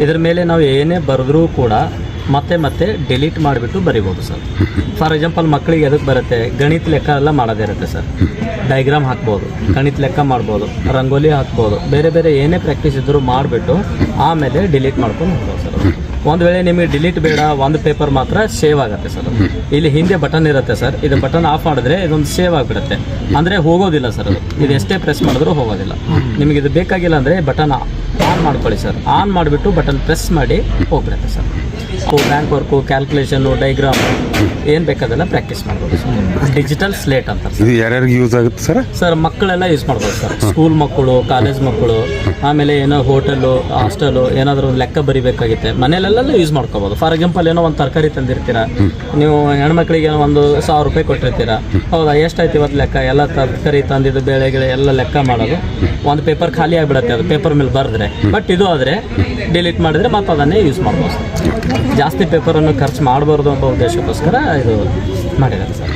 ಇದ್ರ ಮೇಲೆ ನಾವು ಏನೇ ಬರೆದ್ರೂ ಕೂಡ ಮತ್ತೆ ಡಿಲೀಟ್ ಮಾಡಿಬಿಟ್ಟು ಬರಿಬೋದು ಸರ್. ಫಾರ್ ಎಕ್ಸಾಂಪಲ್ ಮಕ್ಕಳಿಗೆ ಎದಕ್ಕೆ ಬರುತ್ತೆ, ಗಣಿತ ಲೆಕ್ಕ ಎಲ್ಲ ಮಾಡೋದಿರುತ್ತೆ ಸರ್. ಡೈಗ್ರಾಮ್ ಹಾಕ್ಬೋದು, ಗಣಿತ ಲೆಕ್ಕ ಮಾಡ್ಬೋದು, ರಂಗೋಲಿ ಹಾಕ್ಬೋದು, ಬೇರೆ ಏನೇ ಪ್ರಾಕ್ಟೀಸ್ ಇದ್ದರೂ ಮಾಡಿಬಿಟ್ಟು ಆಮೇಲೆ ಡಿಲೀಟ್ ಮಾಡ್ಕೊಂಡು ಹೋಗ್ಬೋದು ಸರ್. ಒಂದು ವೇಳೆ ನಿಮಗೆ ಡಿಲೀಟ್ ಬೇಡ, ಒಂದು ಪೇಪರ್ ಮಾತ್ರ ಸೇವ್ ಆಗುತ್ತೆ ಸರ್. ಇಲ್ಲಿ ಹಿಂದೆ ಬಟನ್ ಇರುತ್ತೆ ಸರ್, ಇದು ಬಟನ್ ಆಫ್ ಮಾಡಿದ್ರೆ ಇದೊಂದು ಸೇವ್ ಆಗಿಬಿಡುತ್ತೆ, ಅಂದರೆ ಹೋಗೋದಿಲ್ಲ ಸರ್. ಇದು ಎಷ್ಟೇ ಪ್ರೆಸ್ ಮಾಡಿದ್ರೂ ಹೋಗೋದಿಲ್ಲ. ನಿಮಗೆ ಇದು ಬೇಕಾಗಿಲ್ಲ ಅಂದರೆ ಬಟನ್ ಆನ್ ಮಾಡ್ಕೊಳ್ಳಿ ಸರ್. ಆನ್ ಮಾಡಿಬಿಟ್ಟು ಬಟನ್ ಪ್ರೆಸ್ ಮಾಡಿ ಹೋಗ್ಬಿಡುತ್ತೆ sir. Bank work, calculation, diagram ಏನು ಬೇಕಾದೆಲ್ಲ ಪ್ರಾಕ್ಟೀಸ್ ಮಾಡ್ಬೋದು ಸರ್. ಡಿಜಿಟಲ್ ಸ್ಲೇಟ್ ಅಂತ ಇದು ಯಾರ್ಯಾರಿಗೆ ಯೂಸ್ ಆಗುತ್ತೆ ಸರ್? ಸರ್ ಮಕ್ಕಳೆಲ್ಲ ಯೂಸ್ ಮಾಡ್ಬೋದು ಸರ್. ಸ್ಕೂಲ್ ಮಕ್ಕಳು, ಕಾಲೇಜ್ ಮಕ್ಕಳು, ಆಮೇಲೆ ಏನೋ ಹೋಟೆಲು, ಹಾಸ್ಟೆಲು ಏನಾದರೂ ಒಂದು ಲೆಕ್ಕ ಬರಿಬೇಕಾಗಿತ್ತೆ ಮನೇಲೆಲ್ಲ ಯೂಸ್ ಮಾಡ್ಕೋಬೋದು. ಫಾರ್ ಎಕ್ಸಾಂಪಲ್ ಏನೋ ಒಂದು ತರಕಾರಿ ತಂದಿರ್ತೀರಾ ನೀವು, ಹೆಣ್ಮಕ್ಳಿಗೆ ಏನೋ ಒಂದು 1000 ರೂಪಾಯಿ ಕೊಟ್ಟಿರ್ತೀರಾ, ಹೌದಾ ಎಷ್ಟಾಯ್ತು ಇವತ್ತು ಲೆಕ್ಕ, ಎಲ್ಲ ತರಕಾರಿ ತಂದಿದ್ದು ಬೇಳೆ ಗಿಳೆ ಎಲ್ಲ ಲೆಕ್ಕ ಮಾಡೋದು. ಒಂದು ಪೇಪರ್ ಖಾಲಿ ಆಗಿಬಿಡುತ್ತೆ, ಅದು ಪೇಪರ್ ಮೇಲೆ ಬರೆದ್ರೆ. ಬಟ್ ಇದು ಆದರೆ ಡಿಲೀಟ್ ಮಾಡಿದ್ರೆ ಮತ್ತೆ ಅದನ್ನೇ ಯೂಸ್ ಮಾಡ್ಬೋದು ಸರ್. ಜಾಸ್ತಿ ಪೇಪರನ್ನು ಖರ್ಚು ಮಾಡಬಾರ್ದು ಅನ್ನೋ ಉದ್ದೇಶಕ್ಕೋಸ್ಕರ ಇದು ಮಾಡಿದ್ದಾರೆ ಸರ್.